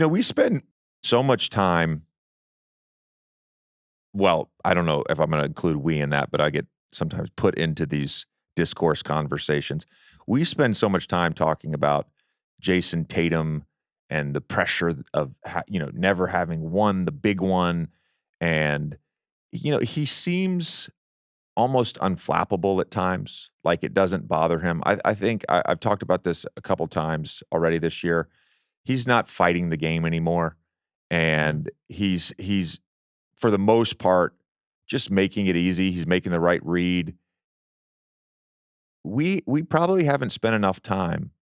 We spend so much time. Well, I don't know if I'm going to include we in that, but I get sometimes put into these discourse conversations. We spend so much time talking about Jayson Tatum and the pressure of never having won the big one, and he seems almost unflappable at times. Like it doesn't bother him. I think I've talked about this a couple times already this year. He's not fighting the game anymore, and he's for the most part just making it easy. He's making the right read. We probably haven't spent enough time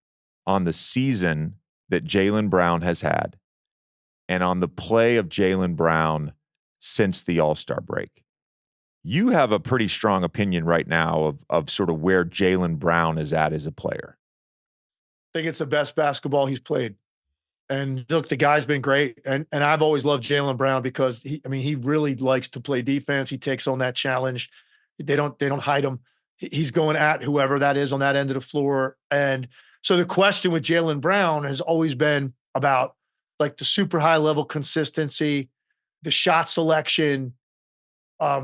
on the season that Jaylen Brown has had and on the play of Jaylen Brown since the All-Star break. You have a pretty strong opinion right now of sort of where Jaylen Brown is at as a player. I think it's the best basketball he's played. And look, the guy's been great. And I've always loved Jaylen Brown because he really likes to play defense. He takes on that challenge. They don't hide him. He's going at whoever that is on that end of the floor. And so the question with Jaylen Brown has always been about like the super high level consistency, the shot selection,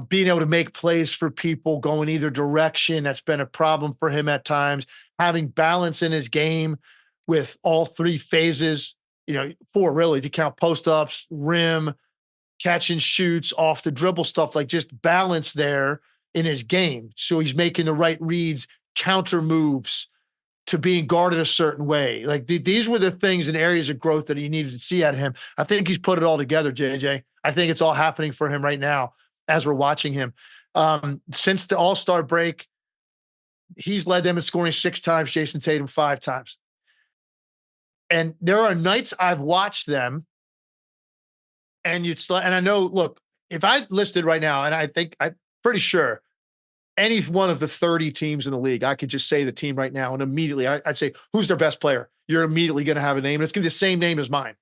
being able to make plays for people going either direction. That's been a problem for him at times. Having balance in his game with all three phases, four really, if you count post-ups, rim, catch and shoots, off the dribble stuff, like just balance there in his game. So he's making the right reads, counter moves to being guarded a certain way. Like these were the things and areas of growth that he needed to see out of him. I think he's put it all together, JJ. I think it's all happening for him right now as we're watching him. Since the All-Star break, he's led them in scoring 6 times, Jayson Tatum 5 times. And there are nights I've watched them, and I know, look, if I listed right now, and I'm pretty sure any one of the 30 teams in the league, I could just say the team right now, and immediately I'd say, who's their best player? You're immediately going to have a name, and it's going to be the same name as mine.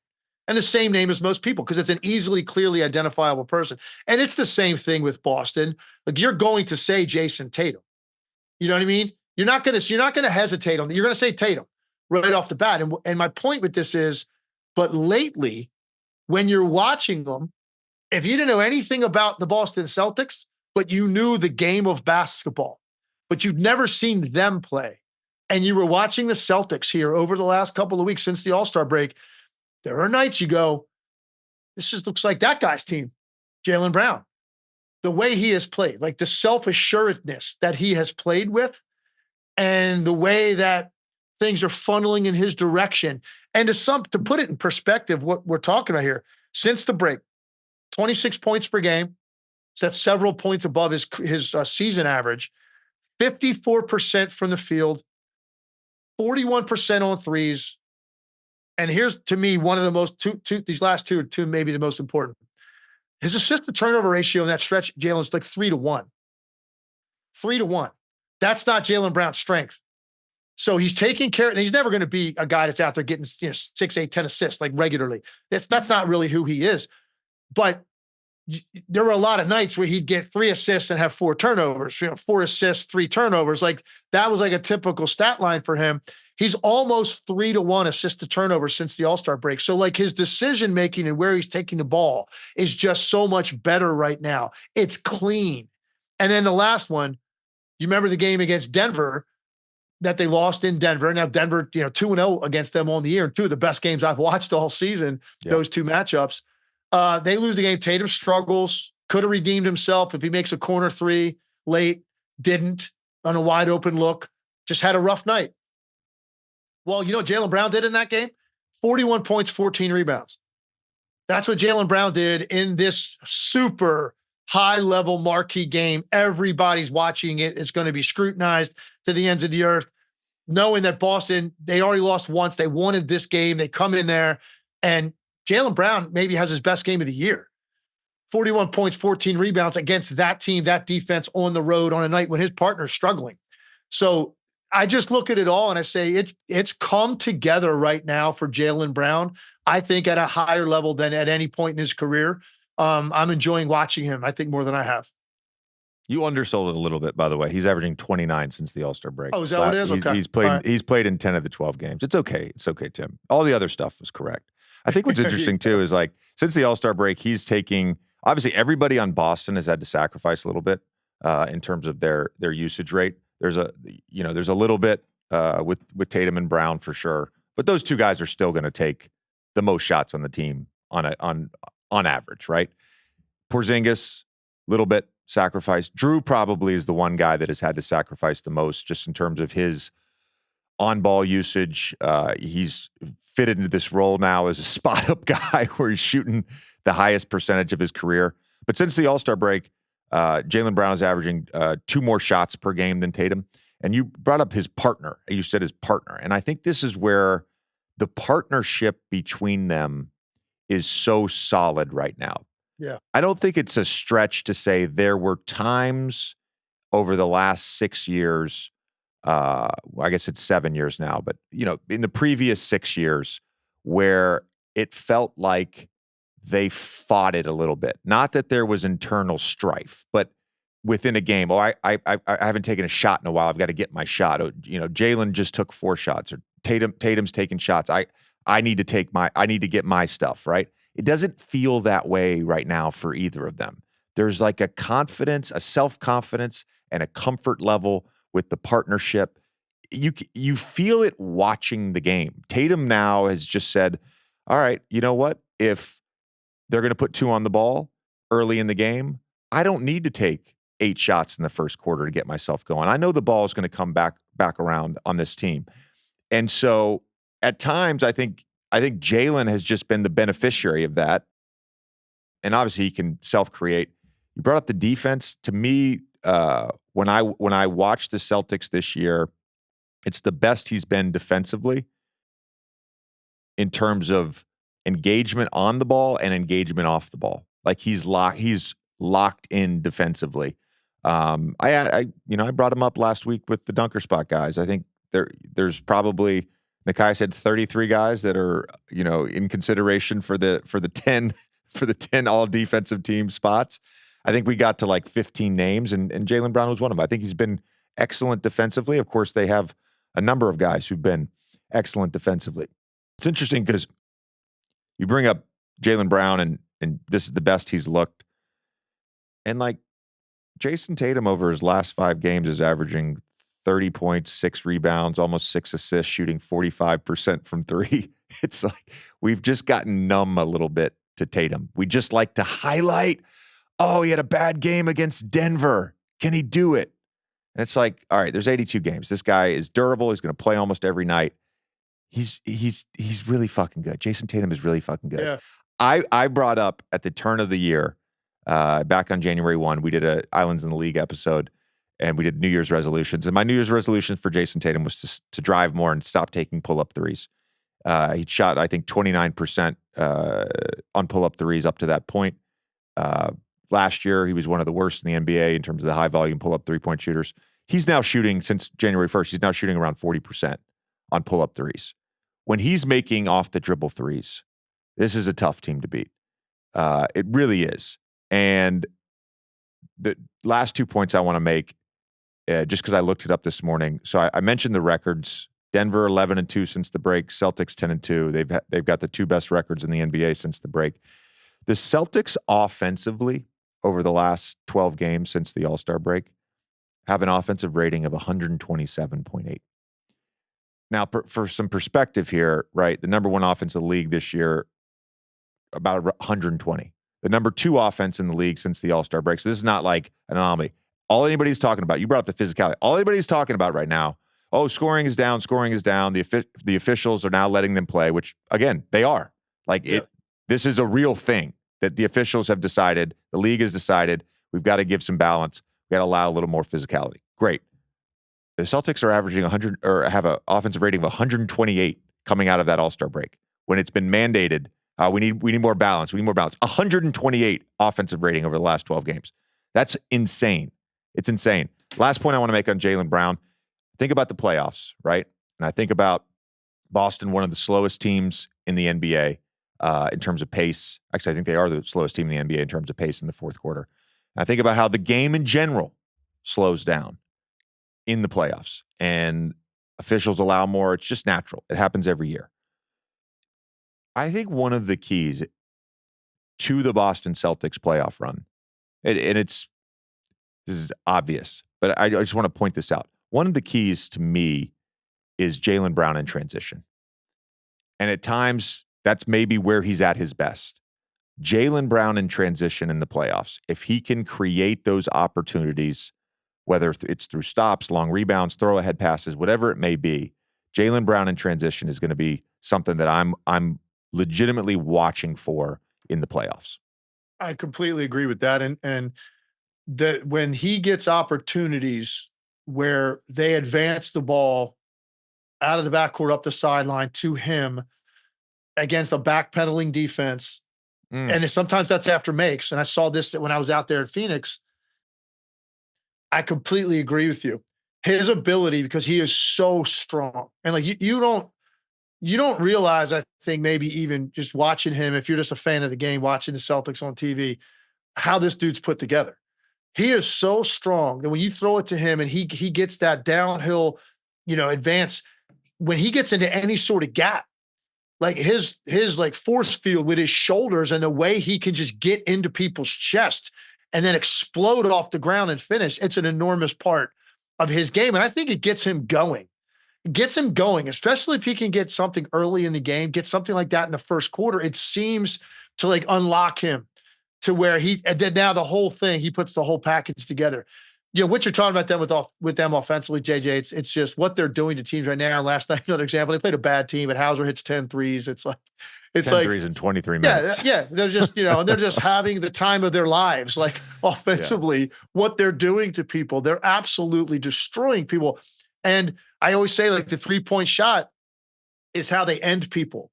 And the same name as most people, because it's an easily, clearly identifiable person. And it's the same thing with Boston. Like you're going to say Jayson Tatum. You know what I mean? You're not going to hesitate on that. You're going to say Tatum right off the bat. And my point with this is, but lately, when you're watching them, if you didn't know anything about the Boston Celtics, but you knew the game of basketball, but you'd never seen them play, and you were watching the Celtics here over the last couple of weeks since the All-Star break, there are nights you go, this just looks like that guy's team, Jaylen Brown. The way he has played, like the self-assuredness that he has played with, and the way that things are funneling in his direction. And to put it in perspective, what we're talking about here, since the break, 26 points per game, so that's several points above his season average, 54% from the field, 41% on threes. And here's, to me, one of the most, these last two are two, maybe the most important. His assist to turnover ratio in that stretch, Jaylen's like 3-1. 3-1. That's not Jaylen Brown's strength. So he's taking care, and he's never going to be a guy that's out there getting 6, 8, 10 assists like regularly. That's not really who he is. But there were a lot of nights where he'd get 3 assists and have 4 turnovers, 4 assists, 3 turnovers. Like that was like a typical stat line for him. He's almost 3-1 assist to turnover since the All-Star break. So like his decision-making and where he's taking the ball is just so much better right now. It's clean. And then the last one, you remember the game against Denver that they lost in Denver. Now Denver, 2-0 against them on the year. 2 of the best games I've watched all season, those 2 matchups. They lose the game. Tatum struggles, could have redeemed himself if he makes a corner 3 late, didn't, on a wide open look, just had a rough night. Well, you know what Jaylen Brown did in that game? 41 points, 14 rebounds. That's what Jaylen Brown did in this super high-level marquee game. Everybody's watching it. It's going to be scrutinized to the ends of the earth, knowing that Boston, they already lost once. They wanted this game. They come in there, and Jaylen Brown maybe has his best game of the year. 41 points, 14 rebounds against that team, that defense on the road on a night when his partner's struggling. So I just look at it all and I say it's come together right now for Jaylen Brown, I think at a higher level than at any point in his career. I'm enjoying watching him, I think, more than I have. You undersold it a little bit, by the way. He's averaging 29 since the All-Star break. Oh, is that what it is? Okay. He's played in 10 of the 12 games. It's okay. It's okay, Tim. All the other stuff was correct. I think what's interesting too is like since the All-Star break, he's taking obviously everybody on Boston has had to sacrifice a little bit in terms of their usage rate. There's a little bit with Tatum and Brown for sure, but those two guys are still going to take the most shots on the team on average, right? Porzingis, little bit sacrifice. Drew probably is the one guy that has had to sacrifice the most just in terms of his on-ball usage. He's fitted into this role now as a spot-up guy where he's shooting the highest percentage of his career. But since the All-Star break, Jaylen Brown is averaging 2 more shots per game than Tatum. And you brought up his partner. You said his partner. And I think this is where the partnership between them is so solid right now. Yeah. I don't think it's a stretch to say there were times over the last 6 years, I guess it's 7 years now, but in the previous 6 years where it felt like they fought it a little bit. Not that there was internal strife, but within a game, I haven't taken a shot in a while. I've got to get my shot. Jaylen just took 4 shots, or Tatum's taking shots. I need to get my stuff, right? It doesn't feel that way right now for either of them. There's like a confidence, a self-confidence, and a comfort level with the partnership. You feel it watching the game. Tatum now has just said, all right, you know what? If they're going to put 2 on the ball early in the game, I don't need to take 8 shots in the first quarter to get myself going. I know the ball is going to come back around on this team. And so at times, I think Jaylen has just been the beneficiary of that. And obviously he can self-create. You brought up the defense. To me, when I watched the Celtics this year, it's the best he's been defensively in terms of engagement on the ball and engagement off the ball. Like he's locked in defensively. I brought him up last week with the dunker spot guys. I think there's probably, Nakai said 33 guys that are, in consideration for the 10 all defensive team spots. I think we got to like 15 names and Jaylen Brown was one of them. I think he's been excellent defensively. Of course, they have a number of guys who've been excellent defensively. It's interesting because you bring up Jaylen Brown and this is the best he's looked. And like Jayson Tatum over his last 5 games is averaging 30 points, 6 rebounds, almost 6 assists, shooting 45% from 3. It's like we've just gotten numb a little bit to Tatum. We just like to highlight, oh, he had a bad game against Denver. Can he do it? And it's like, all right, there's 82 games. This guy is durable. He's going to play almost every night. He's really fucking good. Jayson Tatum is really fucking good. Yeah. I brought up at the turn of the year, back on January 1, we did a Islands in the League episode, and we did New Year's resolutions. And my New Year's resolution for Jayson Tatum was to drive more and stop taking pull-up threes. He shot, I think, 29% on pull-up threes up to that point. Last year, he was one of the worst in the NBA in terms of the high-volume pull-up three-point shooters. He's now shooting, since January 1st, he's now shooting around 40% on pull-up threes. When he's making off-the-dribble threes, this is a tough team to beat. It really is. And the last 2 points I want to make, just because I looked it up this morning. So I mentioned the records. Denver 11-2 since the break. Celtics 10-2. They've got the 2 best records in the NBA since the break. The Celtics offensively over the last 12 games since the All-Star break have an offensive rating of 127.8. Now, for some perspective here, right? The number 1 offense in the league this year, about 120. The number 2 offense in the league since the All-Star break. So this is not like an anomaly. All anybody's talking about, you brought up the physicality. All anybody's talking about right now, scoring is down. The officials are now letting them play, which, again, they are. This is a real thing that the officials have decided, the league has decided, we've got to give some balance. We've got to allow a little more physicality. Great. The Celtics are averaging 100, or have an offensive rating of 128 coming out of that All-Star break. When it's been mandated, we need more balance. We need more balance. 128 offensive rating over the last 12 games. That's insane. It's insane. Last point I want to make on Jaylen Brown. Think about the playoffs, right? And I think about Boston, one of the slowest teams in the NBA in terms of pace. Actually, I think they are the slowest team in the NBA in terms of pace in the fourth quarter. And I think about how the game in general slows down in the playoffs. And officials allow more. It's just natural. It happens every year. I think one of the keys to the Boston Celtics playoff run, and this is obvious, but I just want to point this out. One of the keys to me is Jaylen Brown in transition. And at times, that's maybe where he's at his best. Jaylen Brown in transition in the playoffs, if he can create those opportunities, whether it's through stops, long rebounds, throw ahead passes, whatever it may be, Jaylen Brown in transition is going to be something that I'm legitimately watching for in the playoffs. I completely agree with that. And that when he gets opportunities where they advance the ball out of the backcourt up the sideline to him against a backpedaling defense, and sometimes that's after makes. And I saw this when I was out there in Phoenix. I completely agree with you. His ability, because he is so strong, and like you don't realize, I think maybe even just watching him, if you're just a fan of the game, watching the Celtics on TV, how this dude's put together. He is so strong that when you throw it to him and he gets that downhill, advance, when he gets into any sort of gap, like his like force field with his shoulders and the way he can just get into people's chest and then explode off the ground and finish, it's an enormous part of his game. And I think it gets him going. It gets him going, especially if he can get something early in the game, get something like that in the first quarter. It seems to like unlock him to where and then now the whole thing, he puts the whole package together. What you're talking about with them offensively, JJ, it's just what they're doing to teams right now. Last night, another example, they played a bad team, but Hauser hits 10 threes. It's 10 threes in 23 minutes. Yeah. They're just, and they're just having the time of their lives. Like offensively, what they're doing to people, they're absolutely destroying people. And I always say, like, the 3-point shot is how they end people,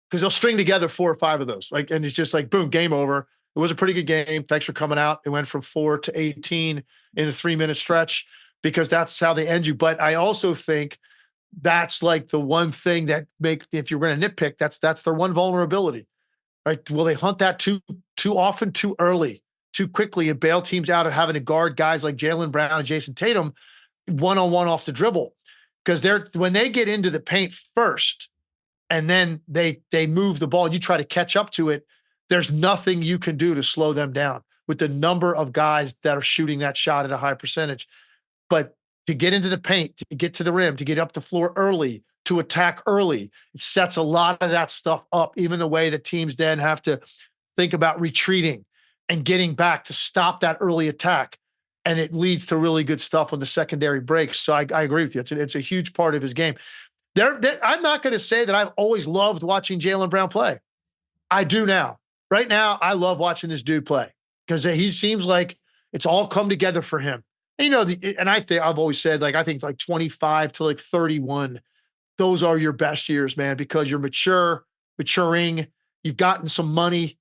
because they'll string together 4 or 5 of those. Like, and it's just like, boom, game over. It was a pretty good game. Thanks for coming out. It went from 4 to 18 in a 3-minute stretch, because that's how they end you. But I also think that's like the one thing that if you're going to nitpick, that's their one vulnerability, right? Will they hunt that too often, too early, too quickly, and bail teams out of having to guard guys like Jaylen Brown and Jayson Tatum one-on-one off the dribble? Because when they get into the paint first and then they move the ball, you try to catch up to it, there's nothing you can do to slow them down with the number of guys that are shooting that shot at a high percentage. But to get into the paint, to get to the rim, to get up the floor early, to attack early, it sets a lot of that stuff up, even the way that teams then have to think about retreating and getting back to stop that early attack. And it leads to really good stuff on the secondary breaks. So I agree with you. It's a huge part of his game. I'm not going to say that I've always loved watching Jaylen Brown play. I do now. Right now, I love watching this dude play, because he seems like it's all come together for him. And, and I've always said, like, I think like 25 to like 31, those are your best years, man, because you're maturing, you've gotten some money,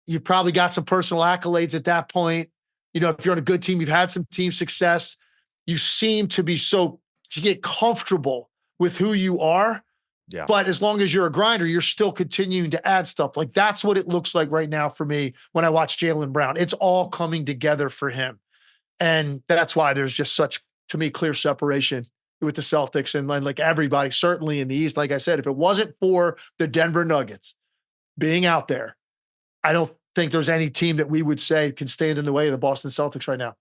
you've probably got some personal accolades at that point. If you're on a good team, you've had some team success, you seem to be you get comfortable with who you are. Yeah. But as long as you're a grinder, you're still continuing to add stuff. Like, that's what it looks like right now for me when I watch Jaylen Brown. It's all coming together for him. And that's why there's just such, to me, clear separation with the Celtics and like everybody, certainly in the East. Like I said, if it wasn't for the Denver Nuggets being out there, I don't think there's any team that we would say can stand in the way of the Boston Celtics right now.